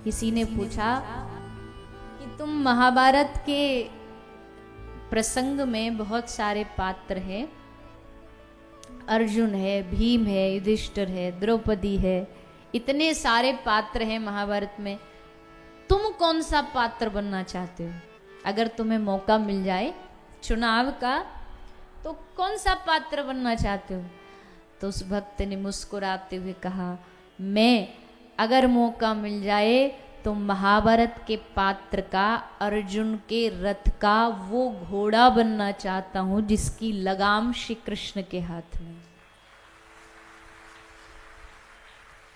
किसी ने पूछा कि तुम महाभारत के प्रसंग में बहुत सारे पात्र हैं, अर्जुन है, भीम है, युधिष्ठिर है, द्रौपदी है, इतने सारे पात्र हैं महाभारत में, तुम कौन सा पात्र बनना चाहते हो? अगर तुम्हें मौका मिल जाए चुनाव का तो कौन सा पात्र बनना चाहते हो? तो उस भक्त ने मुस्कुराते हुए कहा, मैं अगर मौका मिल जाए तो महाभारत के पात्र का, अर्जुन के रथ का वो घोड़ा बनना चाहता हूं जिसकी लगाम श्री कृष्ण के हाथ में,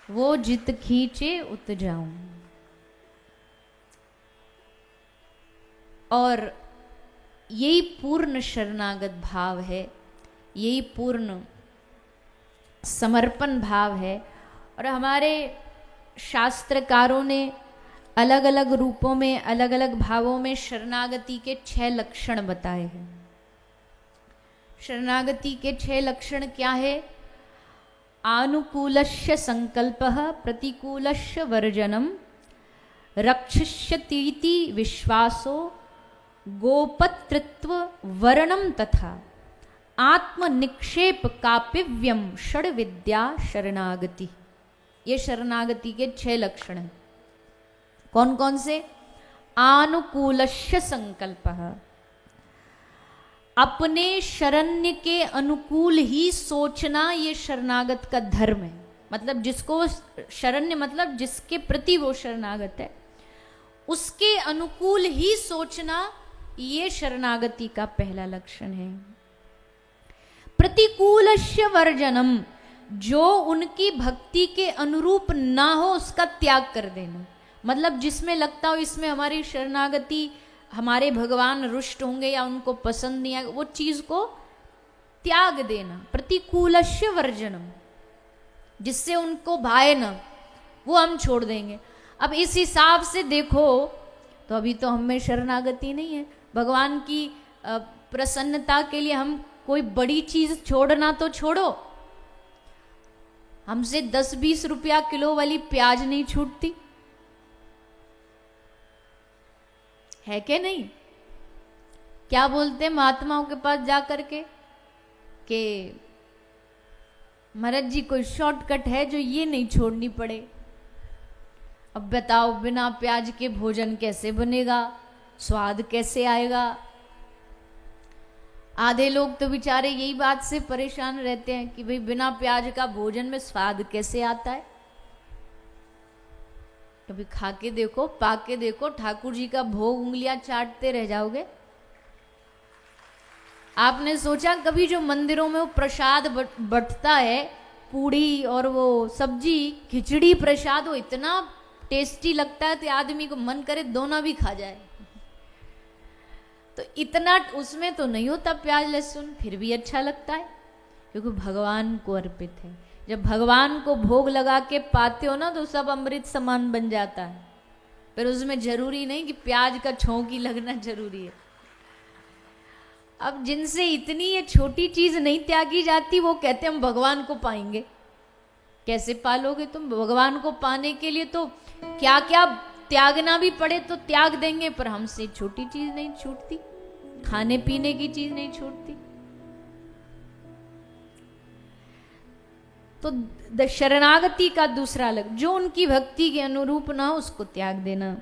वो जित खींचे उत जाऊं। और यही पूर्ण शरणागत भाव है, यही पूर्ण समर्पण भाव है। और हमारे शास्त्रकारों ने अलग अलग रूपों में, अलग अलग भावों में शरणागति के 6 लक्षण बताए हैं। शरणागति के 6 लक्षण क्या है? आनुकूलस्य संकल्पः, प्रतिकूलस्य वर्जनम, रक्षिष्यतीति विश्वासो, गोपतृत्व वर्णम तथा आत्मनिक्षेप कापिव्यम षड विद्या शरणागति। ये शरणागति के 6 लक्षण हैं। कौन कौन से? आनुकूलस्य संकल्पः, अपने शरण्य के अनुकूल ही सोचना, ये शरणागत का धर्म है। मतलब जिसको शरण्य, मतलब जिसके प्रति वो शरणागत है, उसके अनुकूल ही सोचना, ये शरणागति का पहला लक्षण है। प्रतिकूलस्य वर्जनम, जो उनकी भक्ति के अनुरूप ना हो उसका त्याग कर देना। मतलब जिसमें लगता हो इसमें हमारी शरणागति, हमारे भगवान रुष्ट होंगे या उनको पसंद नहीं आएगा, वो चीज को त्याग देना। प्रतिकूलस्य वर्जनम, जिससे उनको भाए ना, वो हम छोड़ देंगे। अब इस हिसाब से देखो तो अभी तो हमें शरणागति नहीं है। भगवान की प्रसन्नता के लिए हम कोई बड़ी चीज छोड़ना तो छोड़ो, हमसे 10-20 रुपया किलो वाली प्याज नहीं छूटती है कि नहीं? क्या बोलते हैं महात्माओं के पास जा करके कि महाराज जी कोई शॉर्टकट है जो ये नहीं छोड़नी पड़े। अब बताओ बिना प्याज के भोजन कैसे बनेगा, स्वाद कैसे आएगा? आधे लोग तो बेचारे यही बात से परेशान रहते हैं कि भाई बिना प्याज का भोजन में स्वाद कैसे आता है। कभी खा के देखो, पा के देखो, ठाकुर जी का भोग उंगलियां चाटते रह जाओगे। आपने सोचा कभी जो मंदिरों में वो प्रसाद बंटता है, पूड़ी और वो सब्जी, खिचड़ी प्रसाद, वो इतना टेस्टी लगता है तो आदमी को मन करे दोना भी खा जाए। तो इतना उसमें तो नहीं होता प्याज लहसुन, फिर भी अच्छा लगता है क्योंकि भगवान को अर्पित है। जब भगवान को भोग लगा के पाते हो ना तो सब अमृत समान बन जाता है। फिर उसमें जरूरी नहीं कि प्याज का छोंक ही लगना जरूरी है। अब जिनसे इतनी ये छोटी चीज नहीं त्यागी जाती, वो कहते हम भगवान को पाएंगे। कैसे पालोगे तुम? भगवान को पाने के लिए तो क्या क्या त्यागना भी पड़े तो त्याग देंगे, पर हमसे छोटी चीज नहीं छूटती, खाने पीने की चीज नहीं छूटती। तो शरणागति का दूसरा लक्ष्य, जो उनकी भक्ति के अनुरूप ना हो उसको त्याग देना।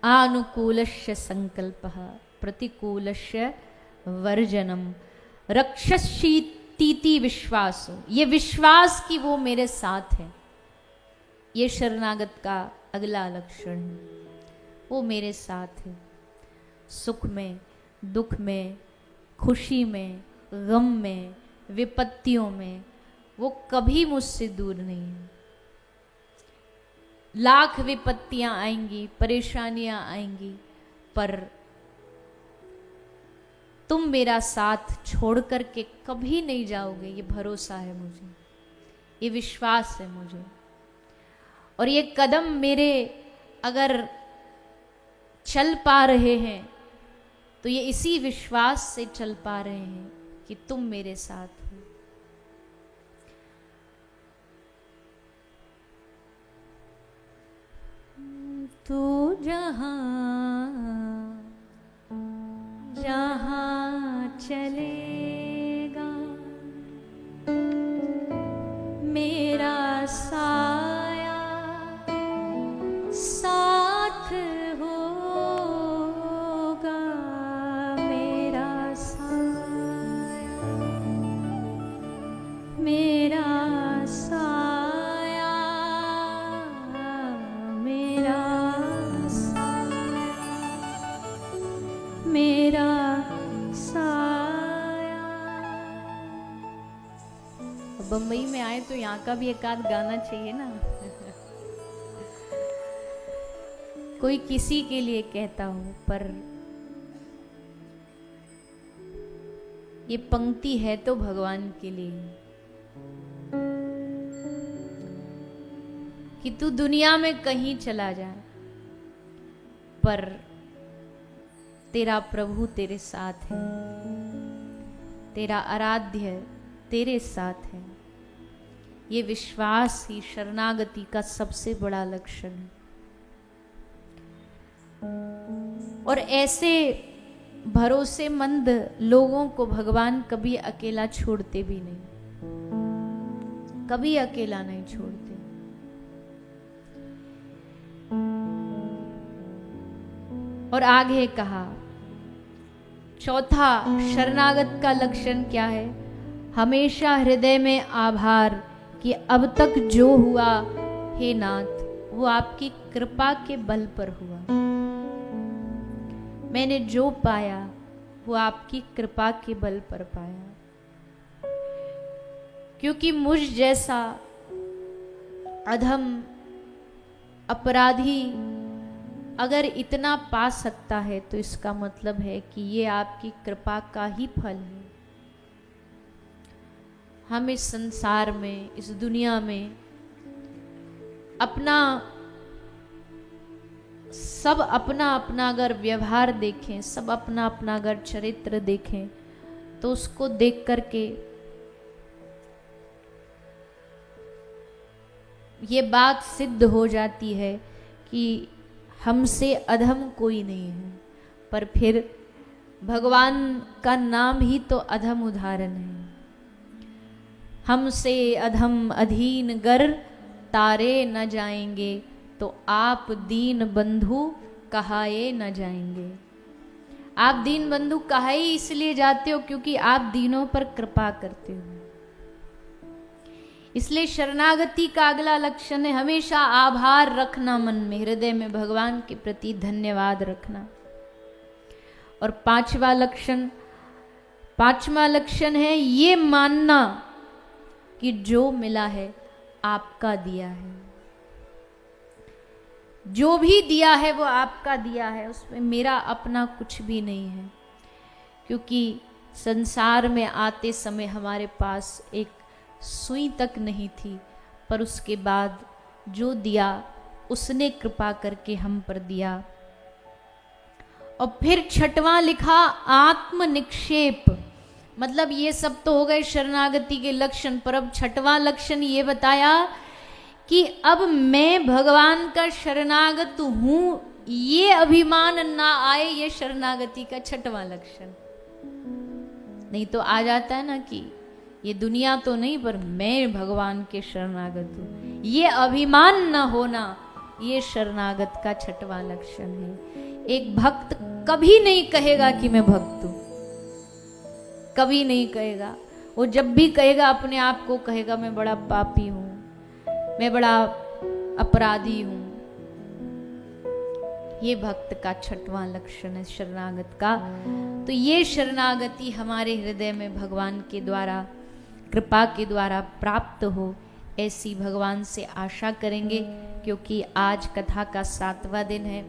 आनुकूलस्य संकल्पः, प्रतिकूलस्य वर्जनम, रक्षसीति विश्वासो, ये विश्वास कि वो मेरे साथ है, ये शरणागत का अगला लक्षण है। वो मेरे साथ है, सुख में, दुख में, खुशी में, गम में, विपत्तियों में, वो कभी मुझसे दूर नहीं है। लाख विपत्तियां आएंगी, परेशानियां आएंगी, पर तुम मेरा साथ छोड़ करके कभी नहीं जाओगे, ये भरोसा है मुझे, ये विश्वास है मुझे। और ये कदम मेरे अगर चल पा रहे हैं तो ये इसी विश्वास से चल पा रहे हैं कि तुम मेरे साथ हो। तू जहाँ जहाँ चलेगा मेरा साया साथ होगा, मेरा साया मेरा साया मेरा साया मेरा साया। बम्बई में आए तो यहाँ का भी एक आध गाना चाहिए ना। कोई किसी के लिए कहता हो, पर ये पंक्ति है तो भगवान के लिए कि तू दुनिया में कहीं चला जाए पर तेरा प्रभु तेरे साथ है, तेरा आराध्य तेरे साथ है। ये विश्वास ही शरणागति का सबसे बड़ा लक्षण है। और ऐसे भरोसेमंद लोगों को भगवान कभी अकेला छोड़ते भी नहीं, कभी अकेला नहीं छोड़ते। और आगे कहा, चौथा शरणागत का लक्षण क्या है? हमेशा हृदय में आभार कि अब तक जो हुआ हे नाथ वो आपकी कृपा के बल पर हुआ। मैंने जो पाया वो आपकी कृपा के बल पर पाया। क्योंकि मुझ जैसा अधम अपराधी अगर इतना पा सकता है तो इसका मतलब है कि ये आपकी कृपा का ही फल है। हम इस संसार में, इस दुनिया में अपना सब अपना अपना अगर व्यवहार देखें, सब अपना अपना अगर चरित्र देखें तो उसको देख करके ये बात सिद्ध हो जाती है कि हमसे अधम कोई नहीं है। पर फिर भगवान का नाम ही तो अधम उदाहरण है। हमसे अधम अधीन गर तारे न जाएंगे तो आप दीन बंधु कहाए न जाएंगे। आप दीन बंधु कहाए इसलिए जाते हो क्योंकि आप दीनों पर कृपा करते हो। इसलिए शरणागति का अगला लक्षण है हमेशा आभार रखना मन में, हृदय में भगवान के प्रति धन्यवाद रखना। और पांचवा लक्षण है ये मानना कि जो मिला है आपका दिया है, जो भी दिया है वो आपका दिया है, उसमें मेरा अपना कुछ भी नहीं है। क्योंकि संसार में आते समय हमारे पास एक सुई तक नहीं थी, पर उसके बाद जो दिया उसने कृपा करके हम पर दिया। और फिर छठवां लिखा आत्म निक्षेप, मतलब ये सब तो हो गए शरणागति के लक्षण, पर अब छठवां लक्षण ये बताया कि अब मैं भगवान का शरणागत हूं, ये अभिमान ना आए। ये शरणागति का छठवां लक्षण। नहीं तो आ जाता है ना कि ये दुनिया तो नहीं पर मैं भगवान के शरणागत हूं, ये अभिमान न होना, ये शरणागत का छठवां लक्षण है। एक भक्त कभी नहीं कहेगा कि मैं भक्त हूं, कभी नहीं कहेगा। वो जब भी कहेगा अपने आप को कहेगा मैं बड़ा पापी हूं, मैं बड़ा अपराधी हूं। ये भक्त का छठवां लक्षण है शरणागत का। तो ये शरणागति हमारे हृदय में भगवान के द्वारा, कृपा के द्वारा प्राप्त हो, ऐसी भगवान से आशा करेंगे। क्योंकि आज कथा का 7वां दिन है।